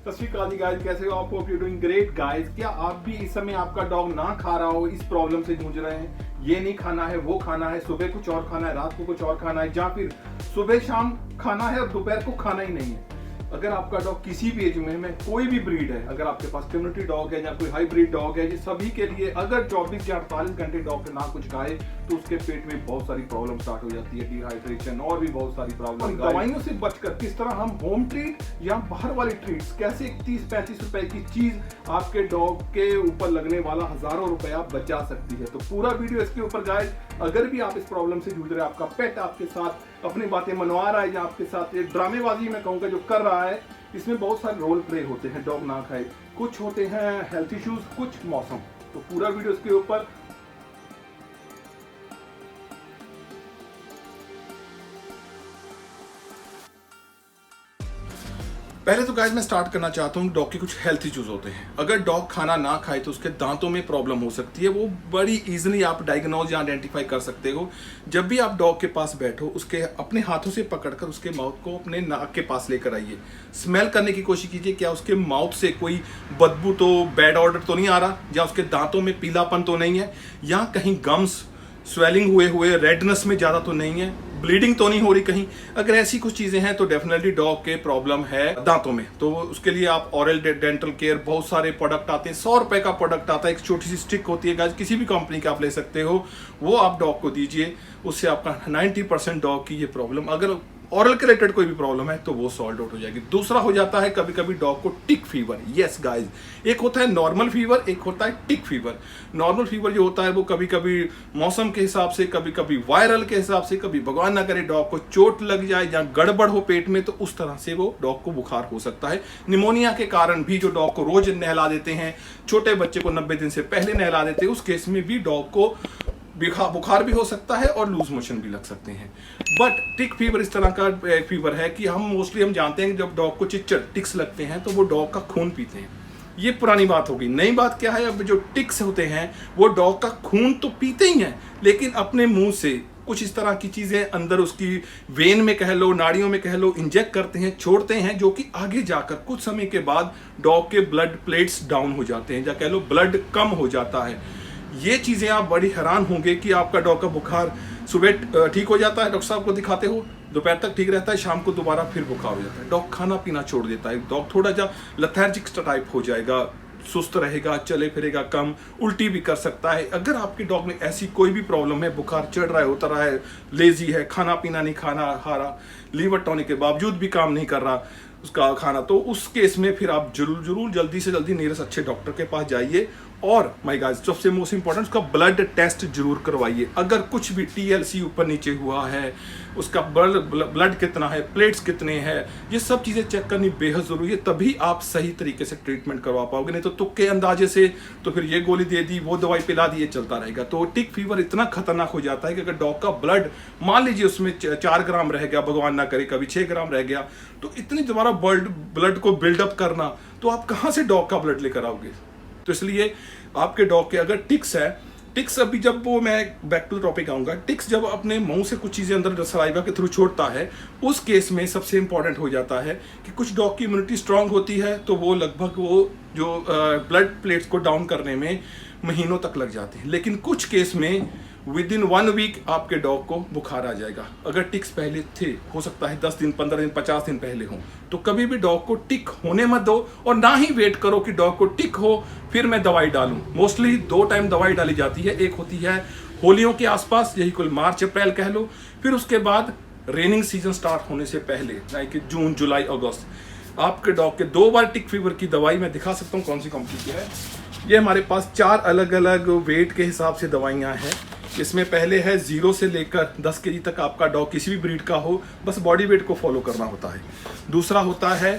सत श्री अकाल गाइस, कैसे हो आप? Hope you doing great guys. क्या आप भी इस समय आपका डॉग ना खा रहा हो, इस प्रॉब्लम से जूझ रहे हैं? ये नहीं खाना है, वो खाना है, सुबह कुछ और खाना है, रात को कुछ और खाना है, या फिर सुबह शाम खाना है और दोपहर को खाना ही नहीं है। अगर आपका डॉग किसी भी एज में कोई भी ब्रीड है, अगर आपके पास कम्युनिटी डॉग है या कोई हाइब्रिड डॉग है, ये सभी के लिए अगर 24 या 48 घंटे डॉग ना कुछ खाए तो उसके पेट में बहुत सारी प्रॉब्लम स्टार्ट हो जाती है, डिहाइड्रेशन और भी बहुत सारी प्रॉब्लम। दवाइयों से बचकर किस तरह हम होम ट्रीट या बाहर वाली ट्रीट्स, कैसे 30-35 रुपए की चीज आपके डॉग के ऊपर लगने वाला हजारों रुपया बचा सकती है। तो पूरा वीडियो इसके ऊपर गाइस। अगर भी आप इस प्रॉब्लम से जूझ रहे हैं, आपका पेट आपके साथ अपनी बातें मनवा रहा है या आपके साथ एक ड्रामेबाजी में कहूँगा जो कर रहा है, इसमें बहुत सारे रोल प्ले होते हैं डॉग ना खाए। कुछ होते हैं हेल्थ इश्यूज, कुछ मौसम। तो पूरा वीडियो इसके ऊपर। पहले तो गाइस मैं स्टार्ट करना चाहता हूँ, डॉग के कुछ हेल्थ इश्यूज होते हैं। अगर डॉग खाना ना खाए तो उसके दांतों में प्रॉब्लम हो सकती है। वो बड़ी इजीली आप डायग्नोज या आइडेंटिफाई कर सकते हो। जब भी आप डॉग के पास बैठो, उसके अपने हाथों से पकड़कर उसके माउथ को अपने नाक के पास लेकर आइए। स्मेल करने की कोशिश कीजिए, क्या उसके माउथ से कोई बदबू तो, बैड ऑर्डर तो नहीं आ रहा, या उसके दांतों में पीलापन तो नहीं है, या कहीं गम्स स्वेलिंग हुए रेडनेस में ज़्यादा तो नहीं है, ब्लीडिंग तो नहीं हो रही कहीं। अगर ऐसी कुछ चीज़ें हैं तो डेफिनेटली डॉग के प्रॉब्लम है दांतों में। तो उसके लिए आप ओरल डेंटल केयर, बहुत सारे प्रोडक्ट आते हैं। 100 रुपए का प्रोडक्ट आता है, एक छोटी सी स्टिक होती है गाइस, किसी भी कंपनी का आप ले सकते हो, वो आप डॉग को दीजिए। उससे आपका 90% डॉग की ये प्रॉब्लम, अगर ऑरल के रिलेटेड कोई भी प्रॉब्लम है तो वो सॉल्व आउट हो जाएगी। दूसरा हो जाता है कभी कभी डॉग को टिक फीवर। यस गाइस, एक होता है नॉर्मल फीवर, एक होता है टिक फीवर। नॉर्मल फीवर जो होता है वो कभी कभी मौसम के हिसाब से, कभी कभी वायरल के हिसाब से, कभी भगवान ना करे डॉग को चोट लग जाए या गड़बड़ हो पेट में, तो उस तरह से वो डॉग को बुखार हो सकता है। निमोनिया के कारण भी जो डॉग को रोज नहला देते हैं, छोटे बच्चे को 90 दिन से पहले नहला देते हैं, उस केस में भी डॉग को बुखार भी हो सकता है और लूज मोशन भी लग सकते हैं। बट टिक फीवर इस तरह का फीवर है कि हम जानते हैं कि जब डॉग को चिच्चर टिक्स लगते हैं तो वो डॉग का खून पीते हैं। ये पुरानी बात होगी। नई बात क्या है, अब जो टिक्स होते हैं वो डॉग का खून तो पीते ही हैं, लेकिन अपने मुंह से कुछ इस तरह की चीजें अंदर उसकी वेन में कह लो, नाड़ियों में कह लो, इंजेक्ट करते हैं, छोड़ते हैं, जो कि आगे जाकर कुछ समय के बाद डॉग के ब्लड प्लेट्स डाउन हो जाते हैं, या कह लो ब्लड कम हो जाता है। ये चीजें आप बड़ी हैरान होंगे कि आपका डॉग का बुखार सुबह ठीक हो जाता है, डॉक्टर साहब को दिखाते हो, दोपहर तक ठीक रहता है, शाम को दोबारा फिर बुखार हो जाता है। डॉग खाना पीना छोड़ देता है, डॉग थोड़ा जा लेथार्जिक टाइप हो जाएगा, सुस्त रहेगा, चले फिरेगा कम, उल्टी भी कर सकता है। अगर आपके डॉग में ऐसी कोई भी प्रॉब्लम है, बुखार चढ़ रहा है, उतर रहा है, लेजी है, खाना पीना नहीं खाना खा रहा, लीवर टॉनिक के बावजूद भी काम नहीं कर रहा उसका खाना, तो उस केस में फिर आप जरूर जल्दी से जल्दी नियरेस्ट अच्छे डॉक्टर के पास जाइए। और माय गाइस, सबसे मोस्ट इंपॉर्टेंट, उसका ब्लड टेस्ट जरूर करवाइए। अगर कुछ भी TLC ऊपर नीचे हुआ है, उसका ब्लड कितना है, प्लेट्स कितने हैं, ये सब चीज़ें चेक करनी बेहद ज़रूरी है। तभी आप सही तरीके से ट्रीटमेंट करवा पाओगे। नहीं तो तुक्के अंदाजे से तो फिर ये गोली दे दी, वो दवाई पिला दी, ये चलता रहेगा। तो टिक फीवर इतना खतरनाक हो जाता है कि अगर डॉग का ब्लड मान लीजिए उसमें 4 ग्राम रह गया, भगवान ना करे कभी 6 ग्राम रह गया, तो इतनी दोबारा ब्लड को बिल्डअप करना, तो आप कहाँ से डॉग का ब्लड लेकर आओगे? तो इसलिए आपके डॉग के अगर टिक्स है, टिक्स अभी जब वो, मैं बैक टू टॉपिक आऊंगा, टिक्स जब अपने मुंह से कुछ चीजें अंदर सलाइवा के थ्रू छोड़ता है, उस केस में सबसे इंपॉर्टेंट हो जाता है कि कुछ डॉग की इम्यूनिटी स्ट्रांग होती है, तो वो लगभग वो जो ब्लड प्लेट्स को डाउन करने में महीनों तक लग जाते हैं। लेकिन कुछ केस में विद इन 1 वीक आपके डॉग को बुखार आ जाएगा। अगर टिक्स पहले थे, हो सकता है 10 दिन, 15 दिन, 50 दिन पहले हो, तो कभी भी डॉग को टिक होने मत दो, और ना ही वेट करो कि डॉग को टिक हो फिर मैं दवाई डालूं। मोस्टली 2 टाइम दवाई डाली जाती है। एक होती है होलियों के आसपास, यही कुल मार्च अप्रैल कह लो, फिर उसके बाद रेनिंग सीजन स्टार्ट होने से पहले, यानी कि जून, जुलाई, अगस्त। आपके डॉग के 2 बार टिक फीवर की दवाई मैं दिखा सकता हूँ कौन सी कंपनी की है। ये हमारे पास 4 अलग अलग वेट के हिसाब से दवाइयाँ हैं। इसमें पहले है 0 से लेकर 10 kg तक, आपका डॉग किसी भी ब्रीड का हो, बस बॉडी वेट को फॉलो करना होता है। दूसरा होता है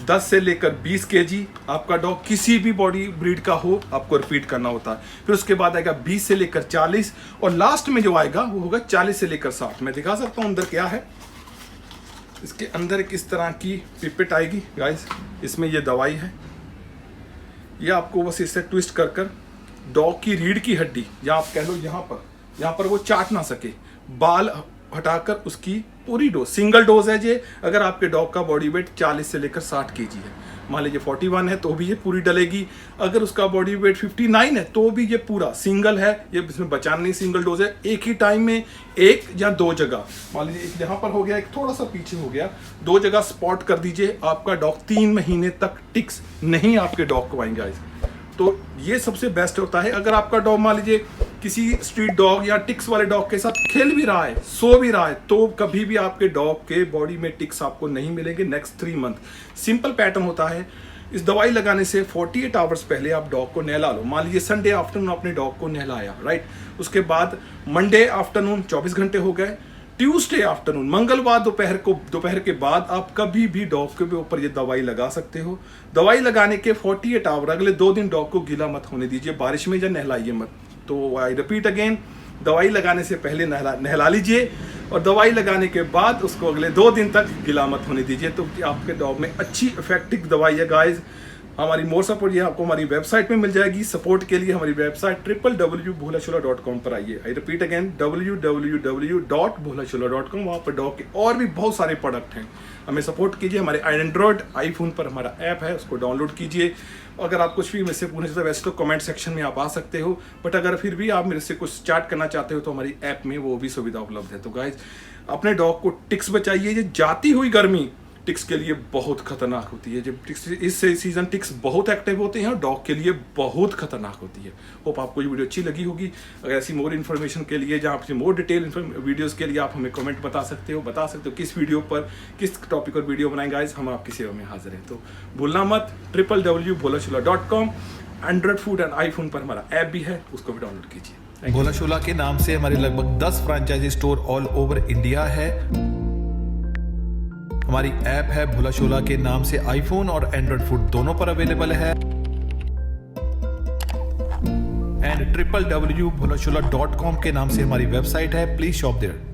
10 से लेकर 20 kg, आपका डॉग किसी भी बॉडी ब्रीड का हो, आपको रिपीट करना होता है। फिर उसके बाद आएगा 20 से लेकर 40, और लास्ट में जो आएगा वो होगा 40 से लेकर 60। मैं दिखा सकता हूँ अंदर क्या है। इसके अंदर एक इस तरह की पिपेट आएगी गाइस, इसमें ये दवाई है। ये आपको बस इससे ट्विस्ट कर डॉग की रीढ़ की हड्डी, या आप कह लो यहाँ पर वो चाट ना सके, बाल हटाकर उसकी पूरी डोज, सिंगल डोज है ये। अगर आपके डॉग का बॉडी वेट 40 से लेकर 60 kg है, मान लीजिए 41 है तो भी ये पूरी डलेगी। अगर उसका बॉडी वेट 59 है तो भी ये पूरा सिंगल है, ये इसमें बचाना नहीं, सिंगल डोज है। एक ही टाइम में एक या दो जगह, मान लीजिए एक यहाँ पर हो गया, एक थोड़ा सा पीछे हो गया, दो जगह स्पॉट कर दीजिए, आपका डॉग 3 महीने तक टिक्स नहीं आपके डॉग को आएंगे। तो ये सबसे बेस्ट होता है। अगर आपका डॉग मान लीजिए किसी स्ट्रीट डॉग या टिक्स वाले डॉग के साथ खेल भी रहा है, सो भी रहा है, तो कभी भी आपके डॉग के बॉडी में टिक्स आपको नहीं मिलेंगे नेक्स्ट 3 मंथ। सिंपल पैटर्न होता है। इस दवाई लगाने से 48 आवर्स पहले आप डॉग को नहला लो। मान लीजिए संडे आफ्टरनून अपने डॉग को नहलाया, राइट, उसके बाद मंडे आफ्टरनून 24 घंटे हो गए, ट्यूसडे आफ्टरनून मंगलवार दोपहर के बाद आप कभी भी डॉग के ऊपर ये दवाई लगा सकते हो। दवाई लगाने के 48 आवर अगले 2 दिन डॉग को गीला मत होने दीजिए, बारिश में या नहलाइए मत। तो आई रिपीट अगेन, दवाई लगाने से पहले नहला लीजिए और दवाई लगाने के बाद उसको अगले 2 दिन तक गीला मत होने दीजिए। तो आपके डॉग में अच्छी इफेक्टिव दवाई है गाइज। हमारी मोर सपोर्ट ये आपको हमारी वेबसाइट में मिल जाएगी। सपोर्ट के लिए हमारी वेबसाइट www.bholashola.com पर आइए। I repeat again www.bholashola.com। वहाँ पर डॉग के और भी बहुत सारे प्रोडक्ट हैं। हमें सपोर्ट कीजिए। हमारे एंड्रॉयड आईफोन पर हमारा ऐप है, उसको डाउनलोड कीजिए। अगर आप कुछ भी मेरे से पूछना चाहते हो, वैसे तो कमेंट सेक्शन में आप आ सकते हो, बट अगर फिर भी आप मेरे से कुछ चैट करना चाहते हो तो हमारी ऐप में वो भी सुविधा उपलब्ध है। तो गाइज अपने डॉग को टिक्स बचाइए। ये जाती हुई गर्मी टिक्स के लिए बहुत खतरनाक होती है। जब टिक्स इस सीजन टिक्स बहुत एक्टिव होते हैं और डॉग के लिए बहुत खतरनाक होती है। होप आपको ये वीडियो अच्छी लगी होगी। अगर ऐसी मोर इन्फॉर्मेशन के लिए या आपसे मोर डिटेल वीडियोस के लिए आप हमें कमेंट बता सकते हो किस वीडियो पर किस टॉपिक पर वीडियो बनाएंगे गाइस, हम आपकी सेवा में हाजिर हैं। तो भूलना मत www.bholashola.com। Android food and iPhone पर हमारा ऐप भी है, उसको भी डाउनलोड कीजिए। भोलाशोला के नाम से हमारे लगभग 10 franchise store all over India है। हमारी ऐप है भोलाशोला के नाम से आईफोन और एंड्रॉइड फूड दोनों पर अवेलेबल है। एंड www.bholashola.com के नाम से हमारी वेबसाइट है। Please shop there.